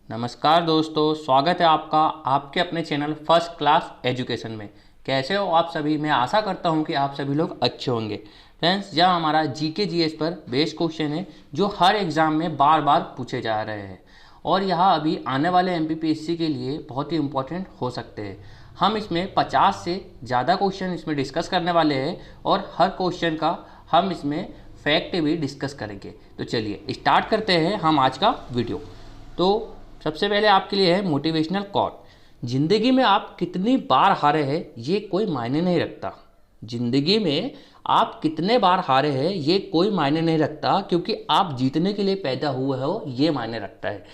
नमस्कार दोस्तों, स्वागत है आपका आपके अपने चैनल फर्स्ट क्लास एजुकेशन में। कैसे हो आप सभी? मैं आशा करता हूं कि आप सभी लोग अच्छे होंगे। फ्रेंड्स, यह हमारा जीके जीएस पर बेस्ड क्वेश्चन है जो हर एग्ज़ाम में बार बार पूछे जा रहे हैं और यह अभी आने वाले एमपीपीएससी के लिए बहुत ही इम्पोर्टेंट हो सकते हैं। हम इसमें 50 से ज़्यादा क्वेश्चन इसमें डिस्कस करने वाले हैं और हर क्वेश्चन का हम इसमें फैक्ट भी डिस्कस करेंगे। तो चलिए स्टार्ट करते हैं हम आज का वीडियो। तो सबसे पहले आपके लिए है मोटिवेशनल कोट। जिंदगी में आप कितनी बार हारे हैं ये कोई मायने नहीं रखता। जिंदगी में आप कितने बार हारे हैं ये कोई मायने नहीं रखता, क्योंकि आप जीतने के लिए पैदा हुए हो ये मायने रखता है।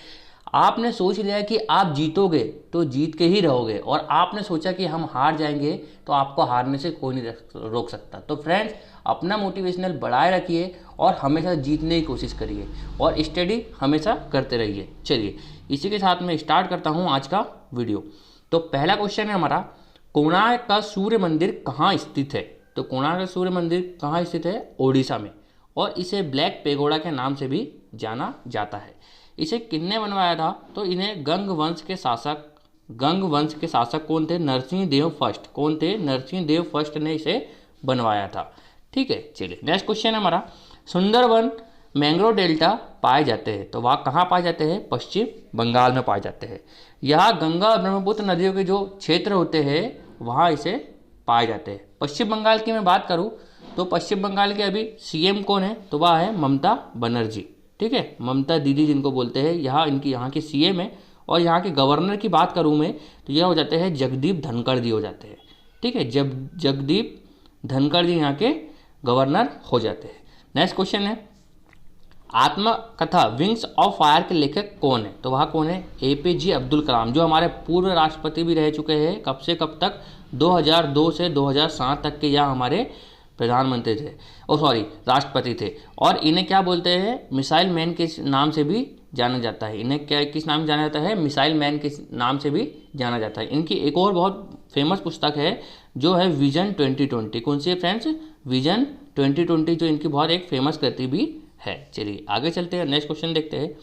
आपने सोच लिया कि आप जीतोगे तो जीत के ही रहोगे और आपने सोचा कि हम हार जाएंगे तो आपको हारने से कोई नहीं रोक सकता। तो फ्रेंड्स, अपना मोटिवेशनल बढ़ाए रखिए और हमेशा जीतने की कोशिश करिए और स्टडी हमेशा करते रहिए। चलिए इसी के साथ मैं स्टार्ट करता हूँ आज का वीडियो। तो पहला क्वेश्चन है हमारा, कोणार्क का सूर्य मंदिर कहाँ स्थित है? तो कोणार्क का सूर्य मंदिर कहाँ स्थित है? ओडिशा में, और इसे ब्लैक पेगोडा के नाम से भी जाना जाता है। इसे किसने बनवाया था? तो इन्हें गंग वंश के शासक कौन थे? नरसिंह देव फर्स्ट। कौन थे? नरसिंह देव फर्स्ट ने इसे बनवाया था। ठीक है, चलिए नेक्स्ट क्वेश्चन है हमारा, सुंदरवन मैंग्रोव डेल्टा पाए जाते हैं। तो वहाँ कहाँ पाए जाते हैं? पश्चिम बंगाल में पाए जाते हैं। यहाँ गंगा और ब्रह्मपुत्र नदियों के जो क्षेत्र होते हैं वहाँ इसे पाए जाते हैं। पश्चिम बंगाल की मैं बात करूँ तो पश्चिम बंगाल के अभी सीएम कौन है? तो वह है ममता बनर्जी। ठीक है, ममता दीदी जिनको बोलते हैं, यहाँ की सीएम है। और यहाँ के गवर्नर की बात करूँ मैं तो यह हो जाते हैं जगदीप धनखड़ जी हो जाते हैं। ठीक है, जब जगदीप धनखड़ जी यहाँ के गवर्नर हो जाते हैं। नेक्स्ट क्वेश्चन है, आत्मकथा विंग्स ऑफ फायर के लेखक कौन है? तो वह कौन है? एपीजे अब्दुल कलाम, जो हमारे पूर्व राष्ट्रपति भी रह चुके हैं। कब से कब तक? 2002 से 2007 तक के यह हमारे प्रधानमंत्री थे, राष्ट्रपति थे। और इन्हें क्या बोलते हैं? मिसाइल मैन के नाम से भी जाना जाता है। इन्हें क्या किस नाम से जाना जाता है? मिसाइल मैन के नाम से भी जाना जाता है। इनकी एक और बहुत फेमस पुस्तक है जो है विजन 2020। कौन सी है फ्रेंड्स? विजन 2020, जो इनकी बहुत एक फेमस कृति भी है। चलिए आगे चलते हैं, नेक्स्ट क्वेश्चन देखते हैं।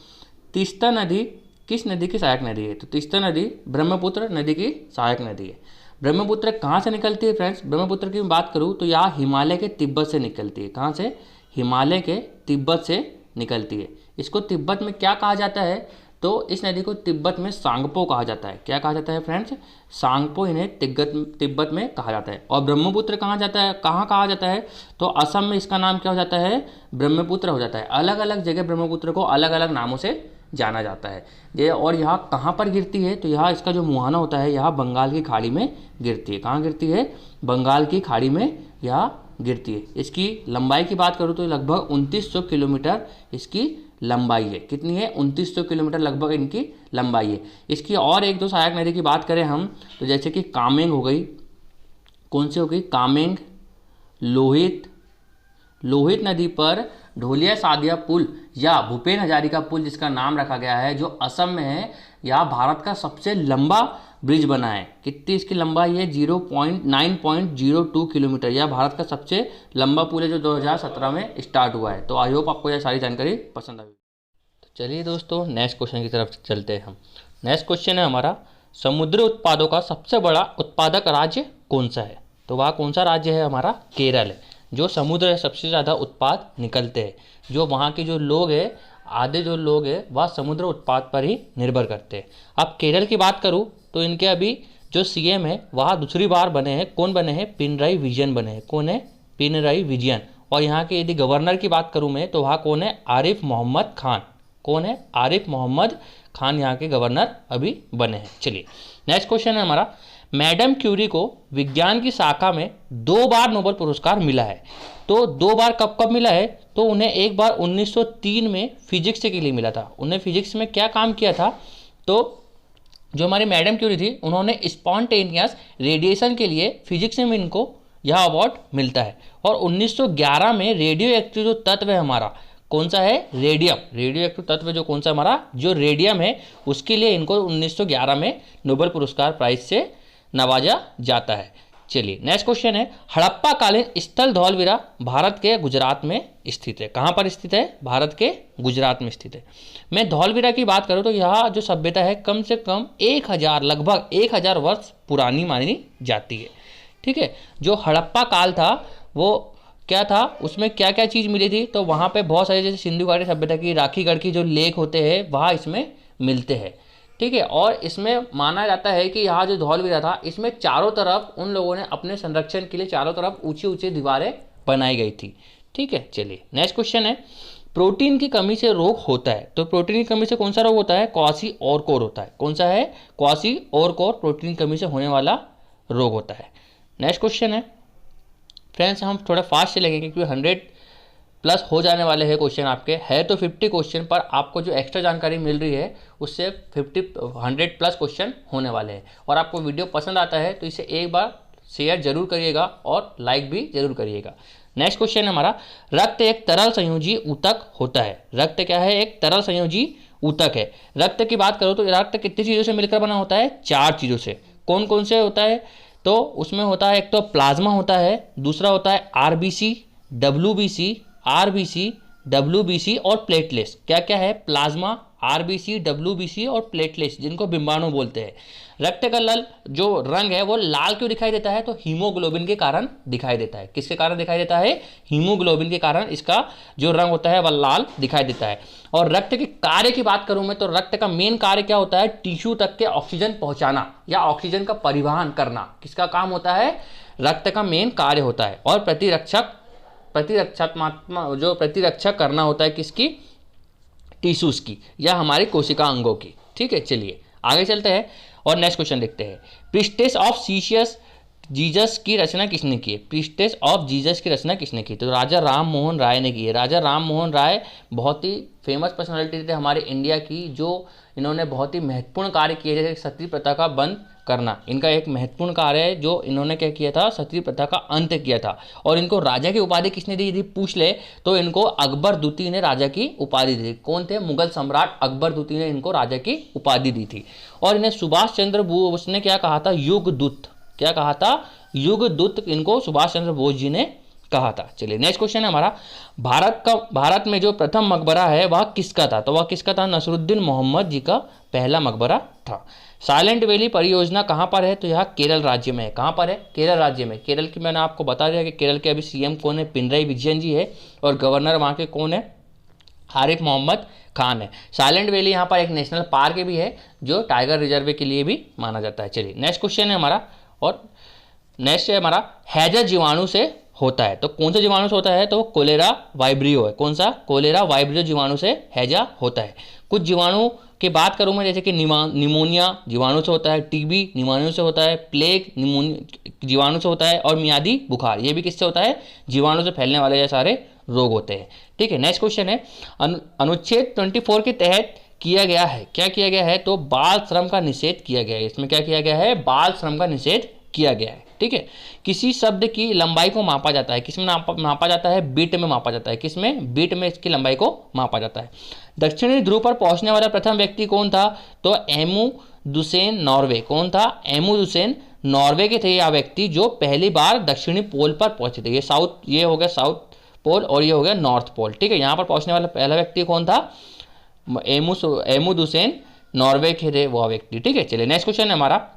तीस्ता नदी किस नदी की सहायक नदी है? तो तीस्ता नदी ब्रह्मपुत्र नदी की सहायक नदी है। ब्रह्मपुत्र कहाँ से निकलती है फ्रेंड्स? ब्रह्मपुत्र की बात करूँ तो यहाँ हिमालय के तिब्बत से निकलती है। कहाँ से? हिमालय के तिब्बत से निकलती है। इसको तिब्बत में क्या कहा जाता है? तो इस नदी को तिब्बत में सांगपो कहा जाता है। क्या कहा जाता है फ्रेंड्स? सांगपो इन्हें तिब्बत में कहा जाता है। और ब्रह्मपुत्र कहाँ कहा जाता है? तो असम में इसका नाम क्या हो जाता है? ब्रह्मपुत्र हो जाता है। अलग अलग जगह ब्रह्मपुत्र को अलग अलग नामों से जाना जाता है ये। और यहाँ कहाँ पर गिरती है? तो यहाँ इसका जो मुहाना होता है यहाँ बंगाल की खाड़ी में गिरती है। कहाँ गिरती है? बंगाल की खाड़ी में यहाँ गिरती है। इसकी लंबाई की बात करूँ तो लगभग 2900 किलोमीटर इसकी लंबाई है। कितनी है? 2900 किलोमीटर लगभग इनकी लंबाई है। इसकी और एक दो सहायक नदी की बात करें हम तो जैसे कि कामेंग हो गई। कौन सी हो गई? कामेंग। लोहित नदी पर ढोलिया सादिया पुल या भूपेन हजारिका पुल जिसका नाम रखा गया है, जो असम में है, यह भारत का सबसे लंबा ब्रिज बना है। कितनी इसकी लंबाई है? 9.02 किलोमीटर। यह भारत का सबसे लंबा पुल है जो 2017 में स्टार्ट हुआ है। तो आई होप आपको यह सारी जानकारी पसंद आई। तो चलिए दोस्तों नेक्स्ट क्वेश्चन की तरफ चलते हैं हम। नेक्स्ट क्वेश्चन है हमारा, समुद्री उत्पादों का सबसे बड़ा उत्पादक राज्य कौन सा है? तो वह कौन सा राज्य है? हमारा केरल है, जो समुद्र से सबसे ज़्यादा उत्पाद निकलते हैं। जो वहाँ के जो लोग हैं, आधे जो लोग हैं वह समुद्र उत्पाद पर ही निर्भर करते हैं। अब केरल की बात करूँ तो इनके अभी जो सीएम है वह दूसरी बार बने हैं। कौन बने हैं? पिनराई विजयन बने हैं। कौन है? पिनराई विजयन। और यहाँ के यदि गवर्नर की बात करूँ मैं तो वह कौन है? आरिफ मोहम्मद खान। कौन है? आरिफ मोहम्मद खान यहाँ के गवर्नर अभी बने हैं। चलिए नेक्स्ट क्वेश्चन है हमारा, मैडम क्यूरी को विज्ञान की शाखा में 2 बार नोबेल पुरस्कार मिला है। तो 2 बार कब कब मिला है? तो उन्हें एक बार 1903 में फिजिक्स के लिए मिला था। उन्हें फिजिक्स में क्या काम किया था? तो जो हमारी मैडम क्यूरी थी उन्होंने स्पॉन्टेनियस रेडिएशन के लिए फिजिक्स में इनको यह अवार्ड मिलता है। और 1911 में रेडियो एक्टिव जो तत्व है हमारा, कौन सा है? रेडियम। रेडियो एक्टिव तत्व जो कौन सा हमारा जो रेडियम है, उसके लिए इनको 1911 में नोबेल पुरस्कार प्राइज से नवाजा जाता है। चलिए नेक्स्ट क्वेश्चन है, हड़प्पा कालीन स्थल धौलवीरा भारत के गुजरात में स्थित है। कहाँ पर स्थित है? भारत के गुजरात में स्थित है। मैं धौलवीरा की बात करूँ तो यह जो सभ्यता है कम से कम 1000 लगभग 1000 वर्ष पुरानी मानी जाती है। ठीक है, जो हड़प्पा काल था वो क्या था, उसमें क्या क्या चीज़ मिली थी, तो वहाँ पे बहुत सारी जैसे सिंधु घाटी सभ्यता की राखीगढ़ की जो लेक होते हैं वहाँ इसमें मिलते हैं। ठीक है, और इसमें माना जाता है कि यहाँ जो धौलवीरा था इसमें चारों तरफ उन लोगों ने अपने संरक्षण के लिए चारों तरफ ऊंची ऊंची दीवारें बनाई गई थी। ठीक है, चलिए नेक्स्ट क्वेश्चन है, प्रोटीन की कमी से रोग होता है, तो प्रोटीन की कमी से कौन सा रोग होता है? क्वासी-ओरकोर होता है। कौन सा है? क्वासी-ओरकोर प्रोटीन की कमी से होने वाला रोग होता है। नेक्स्ट क्वेश्चन है फ्रेंड्स, हम थोड़ा फास्ट चलेंगे क्योंकि 100 प्लस हो जाने वाले हैं क्वेश्चन आपके, है तो 50 क्वेश्चन, पर आपको जो एक्स्ट्रा जानकारी मिल रही है उससे 100 प्लस क्वेश्चन होने वाले हैं। और आपको वीडियो पसंद आता है तो इसे एक बार शेयर जरूर करिएगा और लाइक भी जरूर करिएगा। नेक्स्ट क्वेश्चन है हमारा, रक्त एक तरल संयोजी ऊतक होता है। रक्त क्या है? एक तरल संयोजी ऊतक है। रक्त की बात करो तो रक्त कितनी चीज़ों से मिलकर बना होता है? 4 चीज़ों से। कौन कौन से होता है? तो उसमें होता है एक तो प्लाज्मा होता है, दूसरा होता है आरबीसी, डब्ल्यूबीसी, आरबीसी, डब्ल्यूबीसी और प्लेटलेट्स। क्या क्या है? प्लाज्मा, आरबीसी, डब्ल्यूबीसी और प्लेटलेट्स, जिनको बिंबाणु बोलते हैं। रक्त का जो रंग है वो लाल क्यों दिखाई देता है? तो हीमोग्लोबिन के कारण दिखाई देता है। किसके कारण दिखाई देता है? हीमोग्लोबिन के कारण इसका जो रंग होता है वह लाल दिखाई देता है। और रक्त के कार्य की बात करूं मैं तो रक्त का मेन कार्य क्या होता है? टिश्यू तक के ऑक्सीजन पहुंचाना या ऑक्सीजन का परिवहन करना, किसका काम होता है? रक्त का मेन कार्य होता है। और प्रतिरक्षक करना होता है किसकी? टिश्यूज की या हमारी कोशिका अंगों की। ठीक है, चलिए आगे चलते हैं और नेक्स्ट क्वेश्चन देखते हैं, प्रिस्टेस ऑफ सीशियस जीसस की रचना किसने की है? प्रिस्टेस ऑफ जीसस की रचना किसने की? तो राजा राम मोहन राय ने की है। राजा राम मोहन राय बहुत ही फेमस पर्सनालिटी थे हमारे इंडिया की, जो इन्होंने बहुत ही महत्वपूर्ण कार्य किए, जैसे सती प्रथा का बंद करना इनका एक महत्वपूर्ण कार्य है, जो इन्होंने क्या किया था? सती प्रथा का अंत किया था। और इनको राजा की उपाधि किसने दी थी? पूछ ले तो इनको अकबर द्वितीय ने राजा की उपाधि दी थी। कौन थे? मुगल सम्राट अकबर द्वितीय ने इनको राजा की उपाधि दी थी। और इन्हें सुभाष चंद्र बोस ने क्या कहा था? युगदूत। क्या कहा था? युगदूत इनको सुभाष चंद्र बोस जी ने कहा था। चलिए नेक्स्ट क्वेश्चन है हमारा, भारत में जो प्रथम मकबरा है वह किसका था? तो वह किसका था? नसरुद्दीन मोहम्मद जी का पहला मकबरा था। साइलेंट वैली परियोजना कहाँ पर है? तो यह केरल राज्य में है। कहाँ पर है? केरल राज्य में। केरल की मैंने आपको बता दिया कि केरल के अभी सीएम कौन है? पिनराई विजयन जी है। और गवर्नर वहाँ के कौन है? आरिफ मोहम्मद खान है। साइलेंट वैली यहाँ पर एक नेशनल पार्क भी है जो टाइगर रिजर्व के लिए भी माना जाता है। चलिए नेक्स्ट क्वेश्चन है हमारा, और नेक्स्ट है हमारा, हैजा जीवाणु से होता है। तो कौन से जीवाणु से होता है? तो कोलेरा वाइब्रियो है। कौन सा? कोलेरा वाइब्रियो जीवाणु से हैजा होता है। कुछ जीवाणु की बात करूँ मैं, जैसे कि निमोनिया जीवाणु से होता है, टीबी जीवाणु से होता है, प्लेग जीवाणु से होता है, और मियादी बुखार ये भी किससे होता है? जीवाणु से फैलने वाले ये सारे रोग होते हैं। ठीक है, नेक्स्ट क्वेश्चन है, अनुच्छेद 24 के तहत किया गया है। क्या किया गया है? तो बाल श्रम का निषेध किया गया है। इसमें क्या किया गया है? बाल श्रम का निषेध किया गया है। ठीक है, किसी शब्द की लंबाई को मापा जाता है। किसमें मापा जाता है? बीट में मापा जाता है। किसमें? बीट में इसकी लंबाई को मापा जाता है। दक्षिणी ध्रुव पर पहुंचने वाला प्रथम व्यक्ति कौन था? तो एमुंडसेन नॉर्वे। कौन था? एमुंडसेन नॉर्वे के थे यह व्यक्ति, जो पहली बार दक्षिणी पोल पर पहुंचे थे। ये हो गया साउथ पोल और ये हो गया नॉर्थ पोल। ठीक है, यहाँ पर पहुंचने वाला पहला व्यक्ति कौन था? एमुंडसेन नॉर्वे के थे वह व्यक्ति। ठीक है, चलिए नेक्स्ट क्वेश्चन है हमारा,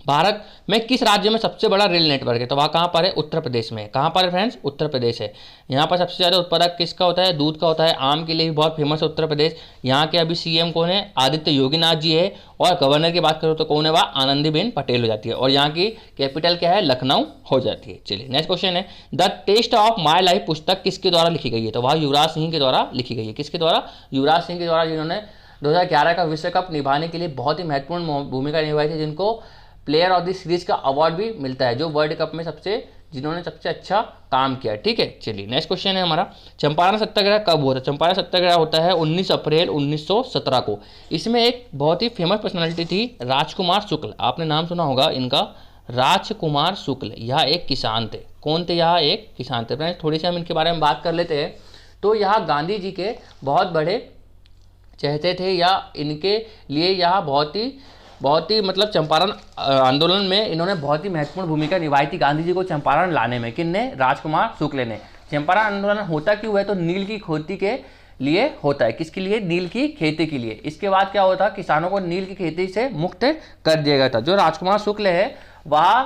भारत में किस राज्य में सबसे बड़ा रेल नेटवर्क है? तो वहाँ कहाँ पर है? उत्तर प्रदेश में। कहाँ पर है फ्रेंड्स? उत्तर प्रदेश है। यहाँ पर सबसे ज़्यादा उत्पादक किसका होता है? दूध का होता है। आम के लिए भी बहुत फेमस है उत्तर प्रदेश। यहाँ के अभी सीएम कौन है? आदित्य योगीनाथ जी है। और गवर्नर की बात करो तो कौन है? वह आनंदीबेन पटेल हो जाती है। और यहाँ की कैपिटल क्या है? लखनऊ हो जाती है। चलिए नेक्स्ट क्वेश्चन है, the test of my life पुस्तक किसके द्वारा लिखी गई है? तो वह युवराज सिंह के द्वारा लिखी गई है। किसके द्वारा? युवराज सिंह के द्वारा, जिन्होंने 2011 का विश्व कप निभाने के लिए बहुत ही महत्वपूर्ण भूमिका निभाई थी, जिनको प्लेयर ऑफ द सीरीज का अवार्ड भी मिलता है, जो वर्ल्ड कप में जिन्होंने सबसे अच्छा काम किया। ठीक है, चलिए नेक्स्ट क्वेश्चन है हमारा, चंपारण सत्याग्रह कब हुआ था? चंपारण सत्याग्रह होता है 19 अप्रैल 1917 को। इसमें एक बहुत ही फेमस पर्सनालिटी थी, राजकुमार शुक्ल। आपने नाम सुना होगा इनका, राजकुमार शुक्ल। यह एक किसान थे। कौन थे? यह एक किसान थे। फ्रेंड्स थोड़ी सी हम इनके बारे में बात कर लेते हैं। तो यह गांधी जी के बहुत बड़े चाहते थे, या इनके लिए यह बहुत ही बहुत ही मतलब चंपारण आंदोलन में इन्होंने बहुत ही महत्वपूर्ण भूमिका निभाई थी गांधी जी को चंपारण लाने में। किनने? राजकुमार शुक्ल ने। चंपारण आंदोलन होता क्यों है? तो नील की खेती के लिए होता है। किसके लिए? नील की खेती के लिए। इसके बाद क्या होता? किसानों को नील की खेती से मुक्त कर दिया गया था। जो राजकुमार शुक्ल है वह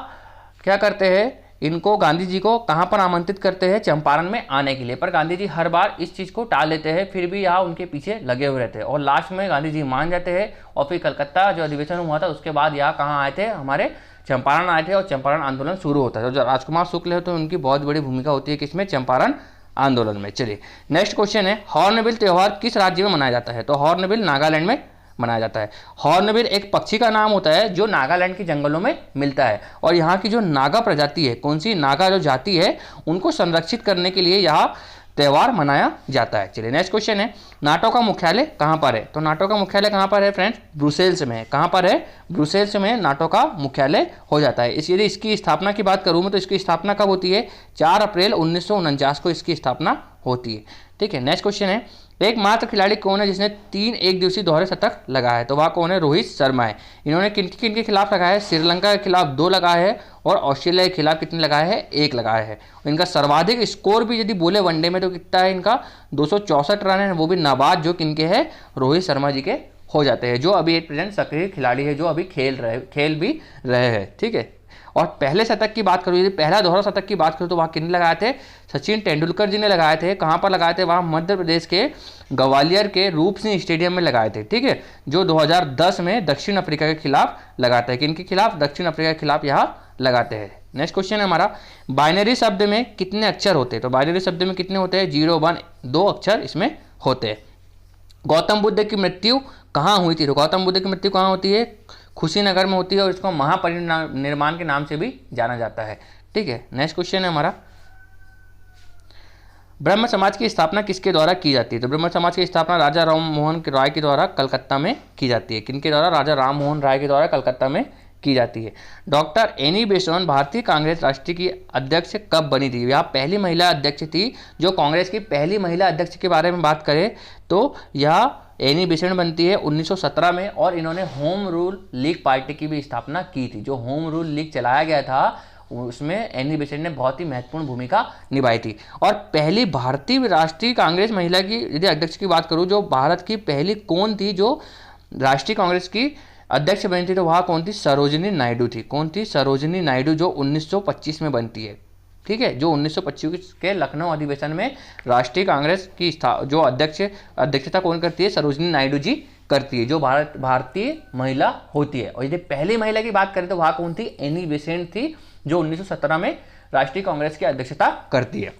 क्या करते हैं, इनको गांधी जी को कहाँ पर आमंत्रित करते हैं? चंपारण में आने के लिए। पर गांधी जी हर बार इस चीज़ को टाल लेते हैं, फिर भी यहाँ उनके पीछे लगे हुए रहते हैं और लास्ट में गांधी जी मान जाते हैं। और फिर कलकत्ता जो अधिवेशन हुआ था उसके बाद यहाँ कहाँ आए थे? हमारे चंपारण आए थे और चंपारण आंदोलन शुरू होता है। जो राजकुमार शुक्ल है तो उनकी बहुत बड़ी भूमिका होती है किसमें? चंपारण आंदोलन में। चलिए नेक्स्ट क्वेश्चन है, हॉर्नबिल त्योहार किस राज्य में मनाया जाता है? तो हॉर्नबिल नागालैंड में मनाया जाता है। हॉर्नबिल एक पक्षी का नाम होता है जो नागालैंड के जंगलों में मिलता है और यहाँ की जो नागा प्रजाति है, कौन सी नागा जो जाति है, उनको संरक्षित करने के लिए यहाँ त्यौहार मनाया जाता है। चलिए नेक्स्ट क्वेश्चन है, नाटो का मुख्यालय कहाँ पर है? तो नाटो का मुख्यालय कहाँ पर है फ्रेंड्स? ब्रुसेल्स में है। कहाँ पर है? ब्रुसेल्स में नाटो का मुख्यालय हो जाता है। यदि इसकी स्थापना की बात करूँ मैं तो इसकी स्थापना कब होती है? 4 अप्रैल 1949 को इसकी स्थापना होती है। ठीक है, नेक्स्ट क्वेश्चन है, एकमात्र खिलाड़ी कौन है जिसने 3 एक दिवसीय दोहरे शतक लगाया है? तो वह कौन है? रोहित शर्मा है। इन्होंने किन के खिलाफ लगाया है? श्रीलंका के खिलाफ 2 लगाए हैं और ऑस्ट्रेलिया के खिलाफ कितने लगाए हैं? 1 लगाए हैं। इनका सर्वाधिक स्कोर भी यदि बोले वनडे में तो कितना है इनका? 264 रन है, वो भी नाबाद जो किनके हैं? रोहित शर्मा जी के हो जाते हैं, जो अभी एक प्रेजेंट सक्रिय खिलाड़ी है, जो अभी खेल भी रहे हैं। ठीक है, और पहले शतक की बात करूँ, यदि पहला दोहरा शतक की बात करूँ तो वहाँ कितने लगाए थे? सचिन तेंदुलकर जी ने लगाए थे। कहाँ पर लगाए थे? वहाँ मध्य प्रदेश के ग्वालियर के रूप सिंह स्टेडियम में लगाए थे। ठीक है, जो 2010 में दक्षिण अफ्रीका के खिलाफ लगाते हैं। किनके खिलाफ? दक्षिण अफ्रीका के खिलाफ यहाँ लगाते हैं। नेक्स्ट क्वेश्चन है हमारा, बाइनरी शब्द में कितने अक्षर होते हैं? तो बाइनरी शब्द में कितने होते हैं? 0 1 2 अक्षर इसमें होते हैं। गौतम बुद्ध की मृत्यु कहाँ हुई थी? तो गौतम बुद्ध की मृत्यु कहाँ होती है? कुशीनगर में होती है और इसको महापरिनिर्वाण के नाम से भी जाना जाता है। ठीक है, नेक्स्ट क्वेश्चन है हमारा, ब्रह्म समाज की स्थापना किसके द्वारा की जाती है? तो ब्रह्म समाज की स्थापना राजा राम मोहन राय के द्वारा कलकत्ता में की जाती है। किनके द्वारा? राजा राम मोहन राय के द्वारा कलकत्ता में की जाती है। डॉक्टर एनी बेसोन भारतीय कांग्रेस राष्ट्रीय की अध्यक्ष कब बनी थी? यह पहली महिला अध्यक्ष थी। जो कांग्रेस की पहली महिला अध्यक्ष के बारे में बात करें तो यह एनी बेसेंट बनती है 1917 में और इन्होंने होम रूल लीग पार्टी की भी स्थापना की थी। जो होम रूल लीग चलाया गया था उसमें एनी बेसेंट ने बहुत ही महत्वपूर्ण भूमिका निभाई थी। और पहली भारतीय राष्ट्रीय कांग्रेस महिला की यदि अध्यक्ष की बात करूं, जो भारत की पहली कौन थी जो राष्ट्रीय कांग्रेस की अध्यक्ष बनी थी? तो वह कौन थी? सरोजिनी नायडू थी। कौन थी? सरोजिनी नायडू, जो 1925 में बनती है। ठीक है, जो 1925 के लखनऊ अधिवेशन में राष्ट्रीय कांग्रेस की जो अध्यक्षता कौन करती है? सरोजिनी नायडू जी करती है, जो भारतीय महिला होती है। और यदि पहली महिला की बात करें तो वह कौन थी? एनी बेसेंट थी, जो 1917 में राष्ट्रीय कांग्रेस की अध्यक्षता करती है।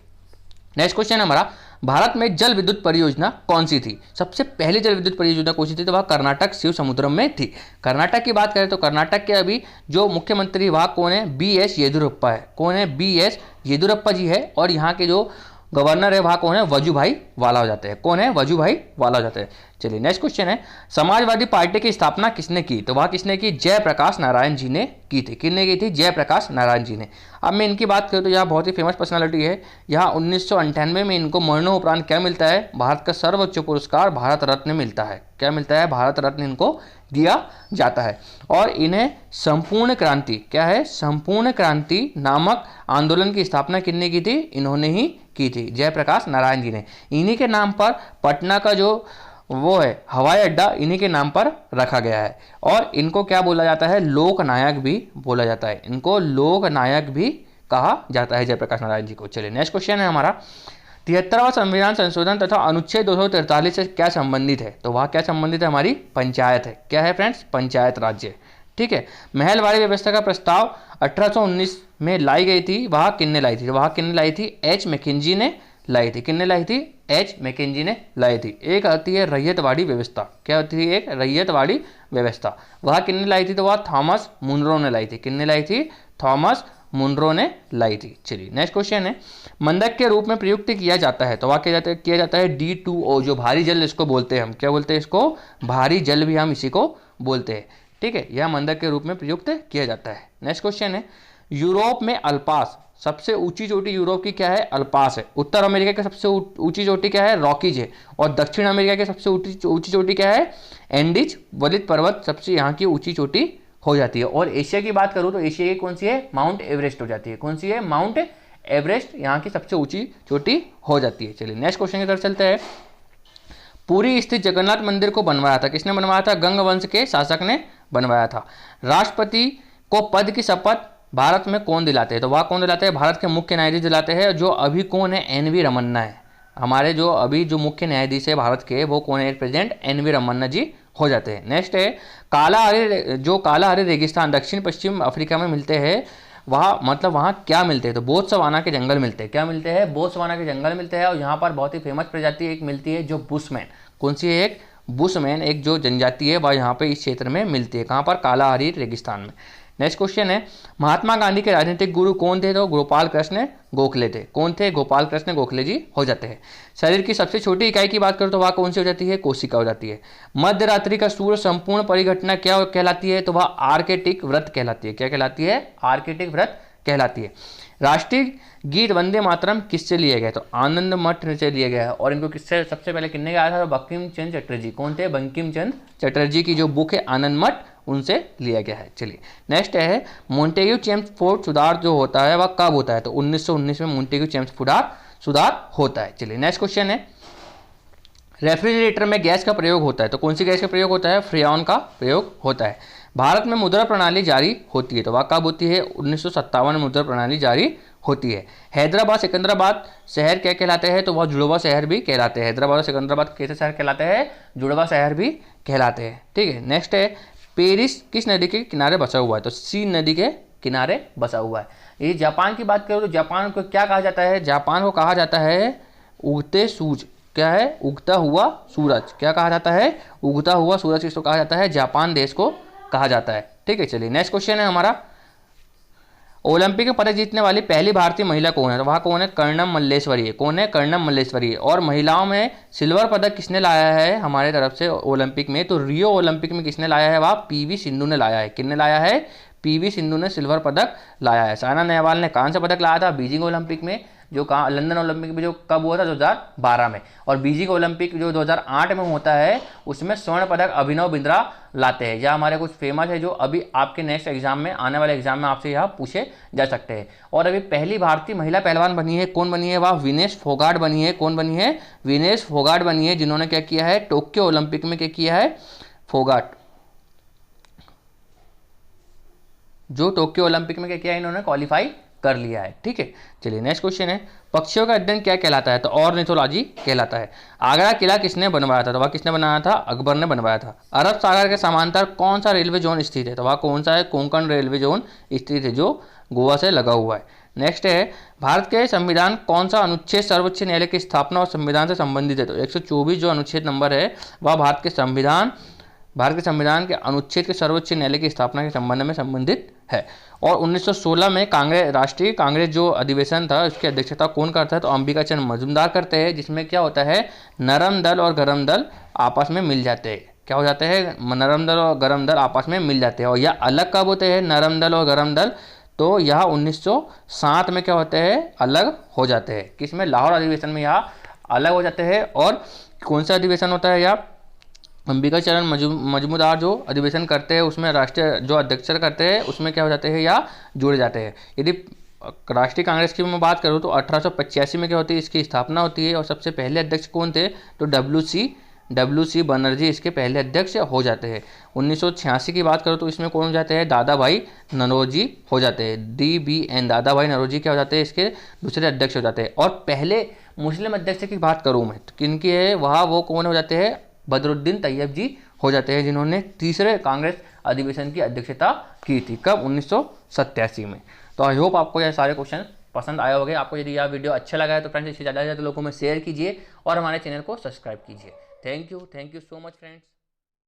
नेक्स्ट क्वेश्चन है हमारा, भारत में जल विद्युत परियोजना कौन सी थी? सबसे पहली जल विद्युत परियोजना कौन सी थी? तो वह कर्नाटक शिव समुद्रम में थी। कर्नाटक की बात करें तो कर्नाटक के अभी जो मुख्यमंत्री वह कौन है? BS येदियुरप्पा है। कौन है? BS येदियुरप्पा जी है। और यहाँ के जो गवर्नर है वहाँ कौन है? वजुभाई वाला हो जाते हैं। कौन है? वजुभाई वाला हो जाते हैं। चलिए नेक्स्ट क्वेश्चन है, समाजवादी पार्टी की स्थापना किसने की? तो वह किसने की? जयप्रकाश नारायण जी ने की थी। किसने की थी? जयप्रकाश नारायण जी ने। अब मैं इनकी बात करूँ तो यह बहुत ही फेमस पर्सनालिटी है। यहाँ 1998 में इनको मरणोपरांत क्या मिलता है? भारत का सर्वोच्च पुरस्कार भारत रत्न मिलता है। क्या मिलता है? भारत रत्न इनको दिया जाता है। और इन्हें संपूर्ण क्रांति, क्या है? संपूर्ण क्रांति नामक आंदोलन की स्थापना किसने की थी? इन्होंने ही की थी, जयप्रकाश नारायण जी ने। इन्हीं के नाम पर पटना का जो वो है हवाई अड्डा इन्हीं के नाम पर रखा गया है। और इनको क्या बोला जाता है? लोक नायक भी बोला जाता है। इनको लोक नायक भी कहा जाता है जयप्रकाश नारायण जी को। चलिए नेक्स्ट क्वेश्चन है हमारा, 73वां संविधान संशोधन तथा अनुच्छेद 243 से क्या संबंधित है? तो वह क्या संबंधित है? हमारी पंचायत है। क्या है फ्रेंड्स? पंचायत राज्य। ठीक है, महलवाड़ी व्यवस्था का प्रस्ताव 1819 में लाई गई थी। वह किसने लाई थी? वह किसने लाई थी? H मैकेंजी ने लाई थी। किसने लाई थी? H मैकेंजी ने लाई थी। एक आती है रैयतवाड़ी व्यवस्था। क्या होती है? एक रैयतवाड़ी व्यवस्था। वह किसने लाई थी? तो वह थॉमस मुनरो ने लाई थी। किसने लाई थी? थॉमस मुनरो ने लाई थी। चलिए नेक्स्ट क्वेश्चन है, मंदक के रूप में प्रयुक्त किया जाता है। तो वह किया जाता है D2O, जो भारी जल इसको बोलते हैं हम। क्या बोलते हैं इसको? भारी जल भी हम इसी को बोलते हैं। ठीक है, यह मंदक के रूप में प्रयुक्त किया जाता है। नेक्स्ट क्वेश्चन है, यूरोप में अल्पास सबसे ऊंची चोटी यूरोप की क्या है? अल्पास है। उत्तर अमेरिका की सबसे ऊंची चोटी क्या है? रॉकीज है। और दक्षिण अमेरिका की सबसे ऊंची चोटी क्या है? एंडीज वलित पर्वत सबसे यहाँ की ऊंची चोटी हो जाती है। और एशिया की बात करूँ तो एशिया की कौन सी है? माउंट एवरेस्ट हो जाती है। कौन सी है? माउंट एवरेस्ट यहाँ की सबसे ऊंची चोटी हो जाती है। चलिए नेक्स्ट क्वेश्चन की तरफ चलते हैं। पुरी स्थित जगन्नाथ मंदिर को बनवाया था किसने? बनवाया था? गंग वंश के शासक ने बनवाया था। राष्ट्रपति को पद की शपथ भारत में कौन दिलाते हैं? तो वह कौन दिलाते हैं? भारत के मुख्य न्यायाधीश दिलाते हैं, जो अभी कौन है? एन.वी. रमन्ना है। हमारे जो अभी जो मुख्य न्यायाधीश है भारत के, वो कौन है? President NV. रमन्ना जी हो जाते हैं। नेक्स्ट है कालाहारी रेगिस्तान दक्षिण पश्चिम अफ्रीका में मिलते हैं, वहाँ मतलब वहाँ क्या मिलते हैं? तो बोत्सवाना के जंगल मिलते हैं। क्या मिलते हैं? बोत्सवाना के जंगल मिलते हैं। और यहाँ पर बहुत ही फेमस प्रजाति एक मिलती है जो बुशमैन। कौन सी है? एक बुशमैन, एक जो जनजाति है वह यहाँ पे इस क्षेत्र में मिलती है। कहाँ पर? कालाहारी रेगिस्तान में। नेक्स्ट क्वेश्चन है, महात्मा गांधी के राजनीतिक गुरु कौन थे? तो गोपाल कृष्ण गोखले थे। कौन थे? गोपाल कृष्ण गोखले जी हो जाते हैं। शरीर की सबसे छोटी इकाई की बात करो तो वह कौन सी हो जाती है? कोशिका हो जाती है। मध्य रात्रि का सूर्य संपूर्ण परिघटना क्या कहलाती है? तो वह आर्केटिक व्रत कहलाती है। क्या कहलाती है? आर्केटिक व्रत कहलाती है। राष्ट्रीय गीत वंदे मातरम किससे लिए गए? तो आनंद मठ से लिए गया है। और इनको किससे सबसे पहले किसने गाया था? तो बंकिम चंद्र चटर्जी। कौन थे? बंकिम चंद्र चटर्जी की जो बुक है आनंद मठ, उनसे लिया गया है। चलिए नेक्स्ट है, मोंटेग्यू चेम्सफोर्ड सुधार जो होता है वह कब होता है? तो 1919 में मोंटेग्यू चेम्सफोर्ड सुधार होता है। चलिए नेक्स्ट क्वेश्चन है, रेफ्रिजरेटर में गैस का प्रयोग होता है, तो कौन सी गैस का प्रयोग होता है? फ्रेऑन का प्रयोग होता है। भारत में मुद्रा प्रणाली जारी होती है, तो वह कब होती है? 1957 में मुद्रा प्रणाली जारी होती है। हैदराबाद सिकंदराबाद शहर क्या कहलाते हैं? तो वह जुड़वा शहर भी कहलाते हैं। हैदराबाद और सिकंदराबाद कैसे शहर कहलाते हैं? जुड़वा शहर भी कहलाते हैं। ठीक है। नेक्स्ट है, पेरिस किस नदी के किनारे बसा हुआ है? तो सी नदी के किनारे बसा हुआ है। ये जापान की बात करो तो जापान को क्या कहा जाता है? जापान को कहा जाता है उगते सूरज। क्या है? उगता हुआ सूरज। क्या कहा जाता है? उगता हुआ सूरज किसको कहा जाता है? जापान देश को कहा जाता है। ठीक है। चलिए नेक्स्ट क्वेश्चन है हमारा, ओलंपिक में पदक जीतने वाली पहली भारतीय महिला कौन है? तो वह कौन है? कर्णम मल्लेश्वरी है। कौन है? कर्णम मल्लेश्वरी है। और महिलाओं में सिल्वर पदक किसने लाया है हमारे तरफ से ओलंपिक में? तो रियो ओलंपिक में किसने लाया है? वह पीवी सिंधु ने लाया है। किसने लाया है? पीवी सिंधु ने सिल्वर पदक लाया है। साइना नेहवाल ने कांस्य पदक लाया था बीजिंग ओलंपिक में, जो लंदन ओलंपिक में जो कब हुआ था? 2012 में। और बीजिंग ओलंपिक जो 2008 में होता है उसमें स्वर्ण पदक अभिनव बिंद्रा लाते हैं। यह हमारे कुछ फेमस है जो अभी आपके नेक्स्ट एग्जाम में, आने वाले एग्जाम में आपसे यह पूछे जा सकते हैं। और अभी पहली भारतीय महिला पहलवान बनी है, कौन बनी है? वह विनेश फोगाट बनी है। कौन बनी है? विनेश फोगाट बनी है, जिन्होंने क्या किया है? टोक्यो ओलंपिक में क्या किया है? फोगाट, जो टोक्यो ओलंपिक में क्या किया है? इन्होंने क्वालिफाई कर लिया है। ठीक है। चलिए नेक्स्ट क्वेश्चन है, पक्षियों का अध्ययन क्या कहलाता है? तो ऑर्निथोलॉजी कहलाता है। आगरा किला किसने बनवाया था? तो वह किसने बनाया था? अकबर ने बनवाया था। अरब सागर के समांतर कौन सा रेलवे जोन स्थित है? तो वह कौन सा है? कोंकण रेलवे जोन स्थित है, जो गोवा से लगा हुआ है। नेक्स्ट है, भारत के संविधान कौन सा अनुच्छेद सर्वोच्च न्यायालय की स्थापना और संविधान से संबंधित है? तो 124 जो अनुच्छेद नंबर है वह भारत के संविधान के अनुच्छेद के सर्वोच्च न्यायालय की स्थापना के संबंध में संबंधित है। और 1916 में राष्ट्रीय कांग्रेस जो अधिवेशन था उसकी अध्यक्षता कौन करता है? तो अंबिका चंद्र मजूमदार करते हैं, जिसमें क्या होता है? नरम दल और गरम दल आपस में मिल जाते हैं। क्या हो जाते हैं? नरम दल और गरम दल आपस में मिल जाते हैं। और यह अलग कब होते हैं नरम दल और गरम दल? तो यह 1907 में क्या होते हैं? अलग हो जाते हैं। किसमें? लाहौर अधिवेशन में यह अलग हो जाते हैं। और कौन सा अधिवेशन होता है? यह अंबिका चरण मजूमदार जो अधिवेशन करते हैं उसमें राष्ट्रीय जो अध्यक्ष करते हैं उसमें क्या हो जाते हैं? या जुड़ जाते हैं। यदि राष्ट्रीय कांग्रेस की मैं बात करूं तो 1885 में क्या होती है? इसकी स्थापना होती है। और सबसे पहले अध्यक्ष कौन थे? तो डब्ल्यू सी बनर्जी इसके पहले अध्यक्ष हो जाते हैं। 1986 की बात करो तो इसमें कौन हो जाते हैं? दादा भाई नौरोजी हो जाते हैं। DBN दादा भाई नौरोजी क्या हो जाते हैं? इसके दूसरे अध्यक्ष हो जाते हैं। और पहले मुस्लिम अध्यक्ष की बात करूँ मैं तो किनकी है? वो कौन हो जाते हैं? बदरुद्दीन तैयब जी हो जाते हैं, जिन्होंने तीसरे कांग्रेस अधिवेशन की अध्यक्षता की थी। कब? 1987 में। तो आई होप आपको यह सारे क्वेश्चन पसंद आए होंगे। आपको यदि यह वीडियो अच्छा लगा है तो फ्रेंड्स इसे ज़्यादा से ज़्यादा लोगों में शेयर कीजिए और हमारे चैनल को सब्सक्राइब कीजिए। Thank you so much friends.